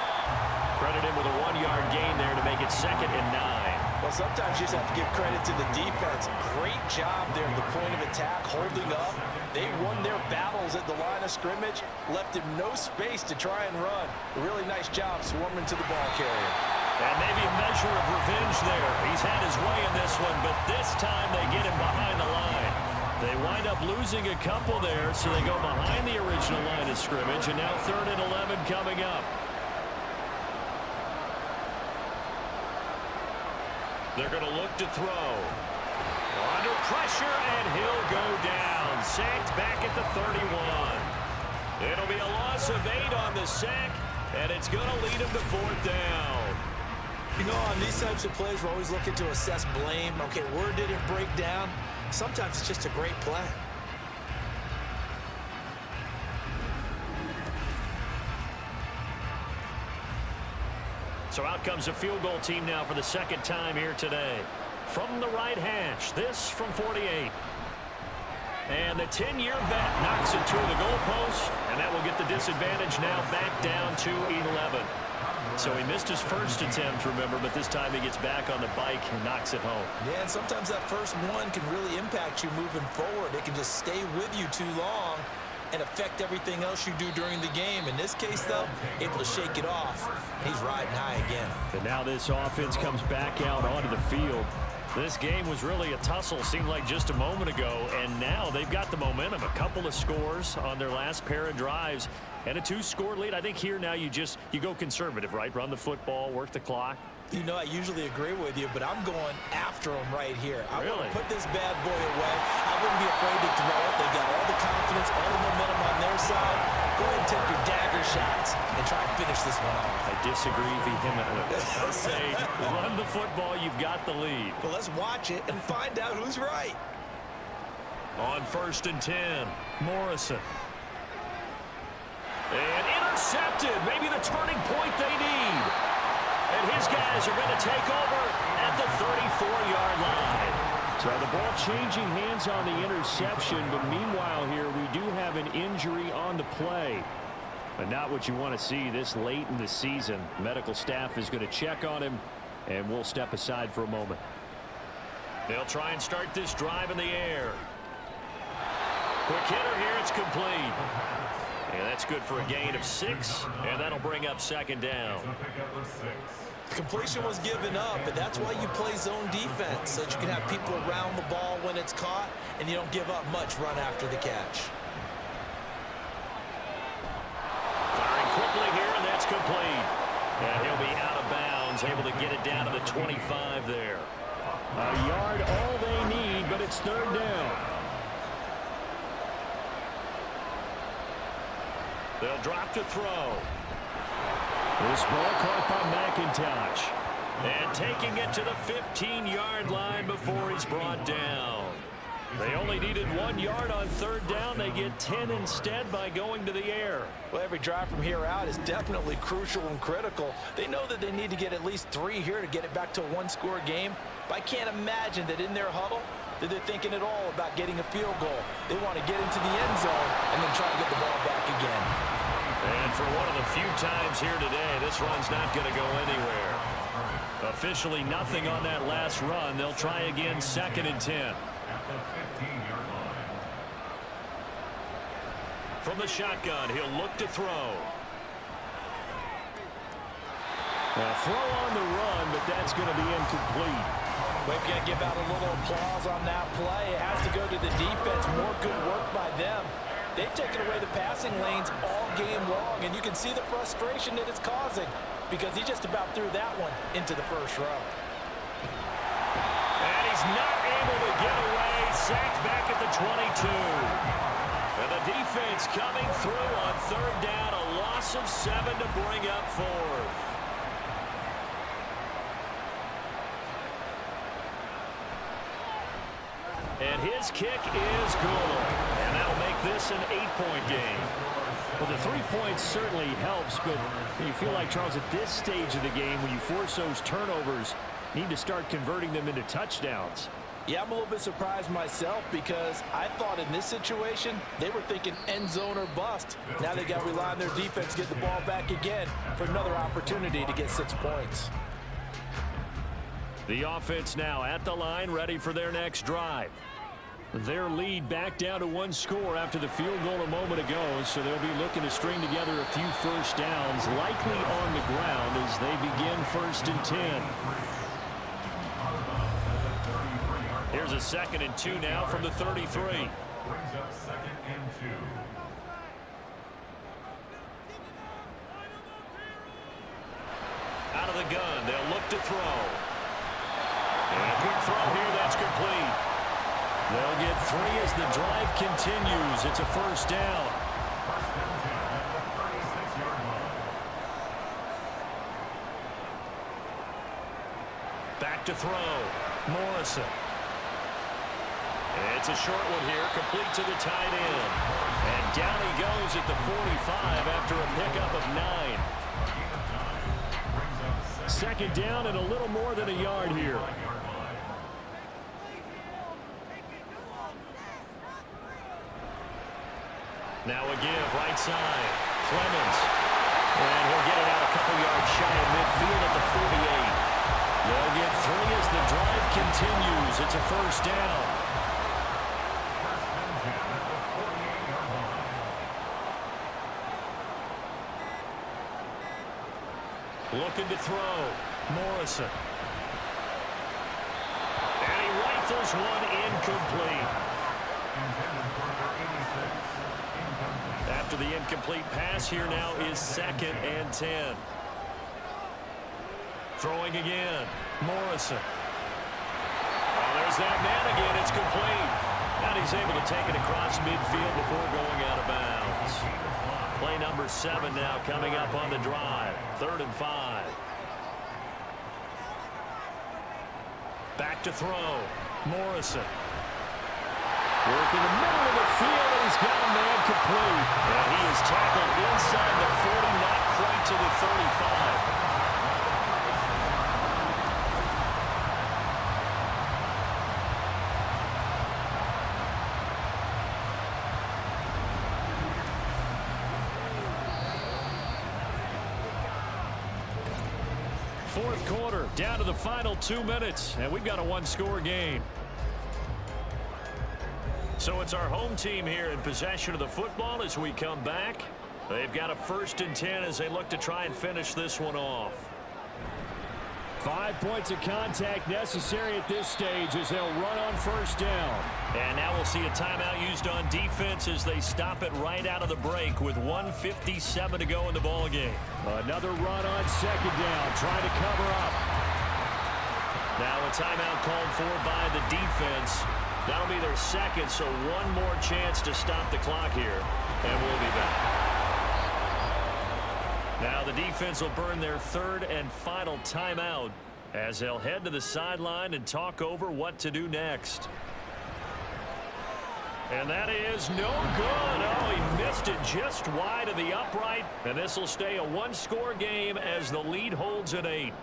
credited with a 1-yard gain there to make it 2nd and 9. Well, sometimes you just have to give credit to the defense. Great job there at the point of attack, holding up. They won their battles at the line of scrimmage, left him no space to try and run. A really nice job swarming to the ball carrier. And maybe a measure of revenge there. He's had his way in this one, but this time they get him behind the line. They wind up losing a couple there, so they go behind the original line of scrimmage, and now 3rd and 11 coming up. They're going to look to throw. Under pressure, and he'll go down. Sacked back at the 31. It'll be a loss of 8 on the sack, and it's going to lead him to 4th down. You know, on these types of plays, we're always looking to assess blame. Okay, where did it break down? Sometimes it's just a great play. So out comes a field goal team now for the second time here today. From the right hash, this from 48. And the 10-year vet knocks it to the goalpost, and that will get the disadvantage now back down to 11. So he missed his first attempt, remember, but this time he gets back on the bike and knocks it home. Yeah, and sometimes that first one can really impact you moving forward. It can just stay with you too long and affect everything else you do during the game. In this case, though, able to shake it off. He's riding high again. And now this offense comes back out onto the field. This game was really a tussle, seemed like just a moment ago, and now they've got the momentum. A couple of scores on their last pair of drives and a 2-score lead. I think here now you go conservative, right? Run the football, work the clock. You know, I usually agree with you, but I'm going after him right here. I Really? want to put this bad boy away. I wouldn't be afraid to throw it. They got all the confidence, all the momentum on their side. Go ahead and take your dagger shots and try and finish this one off. I disagree vehemently. I say run the football, you've got the lead. Well, let's watch it and find out who's right. On 1st and 10, Morrison. And intercepted, maybe the turning point they need. And his guys are going to take over at the 34-yard line. So the ball changing hands on the interception, but meanwhile here we do have an injury on the play. But not what you want to see this late in the season. Medical staff is going to check on him, and we'll step aside for a moment. They'll try and start this drive in the air. Quick hitter here, it's complete. And that's good for a gain of 6, and that'll bring up 2nd down. Completion was given up, but that's why you play zone defense, so that you can have people around the ball when it's caught, and you don't give up much run after the catch. Firing quickly here, and that's complete. And he'll be out of bounds, able to get it down to the 25 there. A yard all they need, but it's 3rd down. They'll drop to throw. This ball caught by McIntosh. And taking it to the 15-yard line before he's brought down. They only needed 1 yard on 3rd down. They get 10 instead by going to the air. Well, every drive from here out is definitely crucial and critical. They know that they need to get at least 3 here to get it back to a 1-score game. But I can't imagine that in their huddle that they're thinking at all about getting a field goal. They want to get into the end zone and then try to get the ball back again. And for one of the few times here today, this run's not going to go anywhere. Officially nothing on that last run. They'll try again 2nd and 10. From the shotgun, he'll look to throw. A throw on the run, but that's going to be incomplete. We've got to give out a little applause on that play. It has to go to the defense. More good work by them. They've taken away the passing lanes all game long, and you can see the frustration that it's causing because he just about threw that one into the first row. And he's not able to get away. Sacked back at the 22. And the defense coming through on 3rd down. A loss of 7 to bring up 4th. And his kick is good. And that'll make this an 8-point game. Well, the 3 points certainly helps, but you feel like, Charles, at this stage of the game, when you force those turnovers, you need to start converting them into touchdowns. Yeah, I'm a little bit surprised myself because I thought in this situation, they were thinking end zone or bust. Now they got to rely on their defense to get the ball back again for another opportunity to get 6 points. The offense now at the line, ready for their next drive. Their lead back down to 1 score after the field goal a moment ago, so they'll be looking to string together a few first downs, likely on the ground as they begin 1st and 10. Here's a 2nd and 2 now from the 33. Brings up 2nd and 2. Out of the gun, they'll look to throw. And a quick throw here, that's complete. They'll get 3 as the drive continues. It's a first down. Back to throw. Morrison. It's a short one here, complete to the tight end. And down he goes at the 45 after a pickup of 9. Second down and a little more than a yard here. Now a give, right side. Clemens. And he'll get it out a couple yards shy of midfield at the 48. They'll get 3 as the drive continues. It's a first down. Looking to throw. Morrison. And he rifles one incomplete. After the incomplete pass, here now is 2nd and 10. Throwing again. Morrison. Oh, there's that man again. It's complete. And he's able to take it across midfield before going out of bounds. Play number 7 now coming up on the drive. 3rd and 5. Back to throw. Morrison. Working the middle of the field, and he's got a man complete. And he is tackled inside the 40, not quite to the 35. Fourth quarter, down to the final 2 minutes, and we've got a one-score game. So it's our home team here in possession of the football as we come back. They've got a 1st and 10 as they look to try and finish this one off. 5 points of contact necessary at this stage as they'll run on 1st down. And now we'll see a timeout used on defense as they stop it right out of the break with 1:57 to go in the ball game. Another run on 2nd down, trying to cover up. Now a timeout called for by the defense. That'll be their 2nd, so one more chance to stop the clock here, and we'll be back. Now the defense will burn their 3rd and final timeout as they'll head to the sideline and talk over what to do next. And that is no good. Oh, he missed it just wide of the upright, and this will stay a one-score game as the lead holds at 8.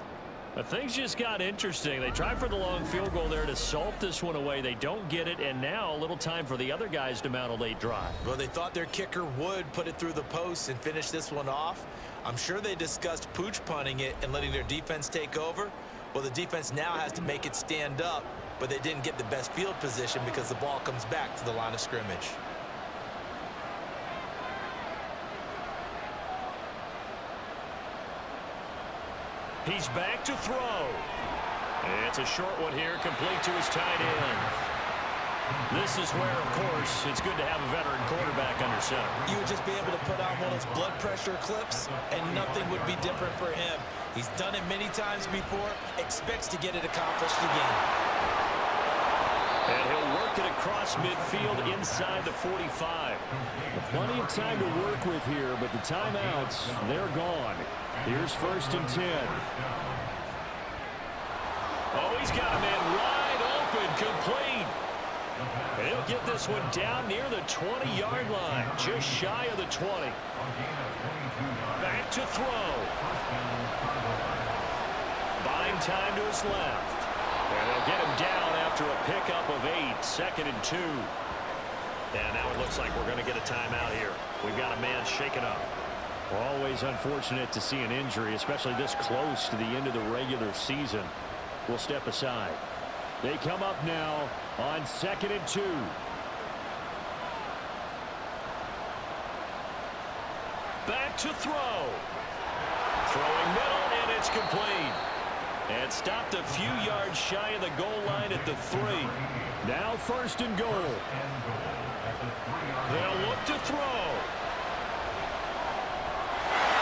But things just got interesting. They tried for the long field goal there to salt this one away. They don't get it, and now a little time for the other guys to mount a late drive. Well, they thought their kicker would put it through the post and finish this one off. I'm sure they discussed pooch punting it and letting their defense take over. Well, the defense now has to make it stand up, but they didn't get the best field position because the ball comes back to the line of scrimmage. He's back to throw. It's a short one here, complete to his tight end. This is where, of course, it's good to have a veteran quarterback under center. You would just be able to put on one of those blood pressure clips, and nothing would be different for him. He's done it many times before, expects to get it accomplished again. And he'll work it across midfield inside the 45. Plenty of time to work with here, but the timeouts, they're gone. Here's 1st and 10. Oh, he's got a man wide open, complete. And he'll get this one down near the 20-yard line, just shy of the 20. Back to throw. Buying time to his left. And they'll get him down after a pickup of 8, 2nd and 2. And now it looks like we're going to get a timeout here. We've got a man shaken up. Always unfortunate to see an injury, especially this close to the end of the regular season. We'll step aside. They come up now on 2nd and 2. Back to throw. Throwing middle, and it's complete. And stopped a few yards shy of the goal line at the 3. Now 1st and goal. They'll look to throw.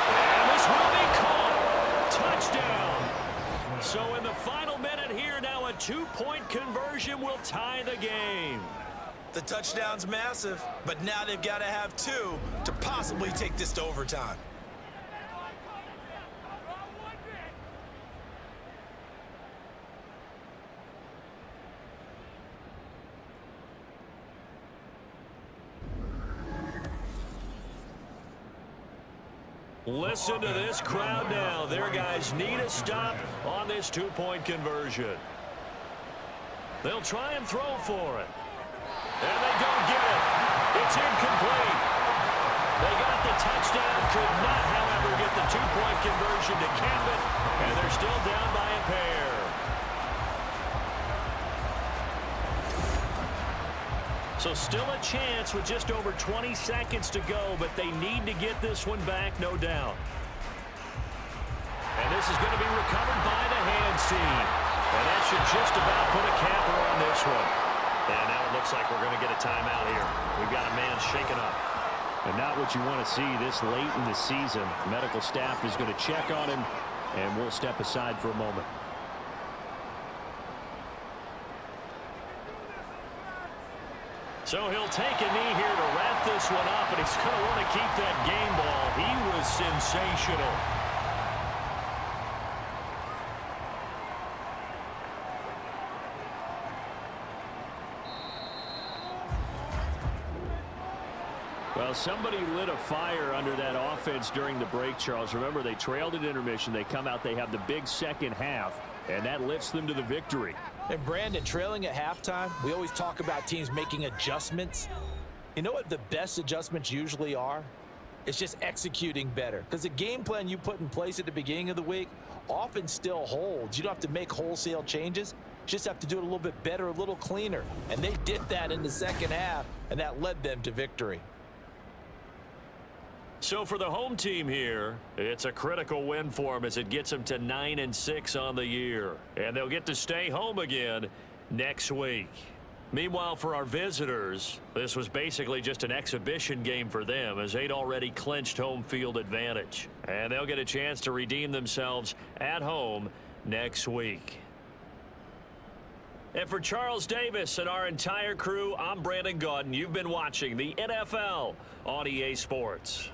And this will be caught. Touchdown. So in the final minute here, now a two-point conversion will tie the game. The touchdown's massive, but now they've got to have two to possibly take this to overtime. Listen to this crowd now. Their guys need a stop on this two-point conversion. They'll try and throw for it. And they don't get it. It's incomplete. They got the touchdown, could not, however, get the two-point conversion to Canton, and they're still down by a pair. So still a chance with just over 20 seconds to go, but they need to get this one back, no doubt. And this is going to be recovered by the hands team. And that should just about put a capper on this one. And now it looks like we're going to get a timeout here. We've got a man shaken up. And not what you want to see this late in the season. Medical staff is going to check on him, and we'll step aside for a moment. So he'll take a knee here to wrap this one up, and he's going to want to keep that game ball. He was sensational. Well, somebody lit a fire under that offense during the break, Charles. Remember, they trailed at intermission. They come out, they have the big second half, and that lifts them to the victory. And Brandon, trailing at halftime, we always talk about teams making adjustments. You know what the best adjustments usually are? It's just executing better. Because the game plan you put in place at the beginning of the week often still holds. You don't have to make wholesale changes. You just have to do it a little bit better, a little cleaner. And they did that in the second half, and that led them to victory. So for the home team here, it's a critical win for them as it gets them to 9-6 on the year. And they'll get to stay home again next week. Meanwhile, for our visitors, this was basically just an exhibition game for them as they'd already clinched home field advantage. And they'll get a chance to redeem themselves at home next week. And for Charles Davis and our entire crew, I'm Brandon Gaudin. You've been watching the NFL on EA Sports.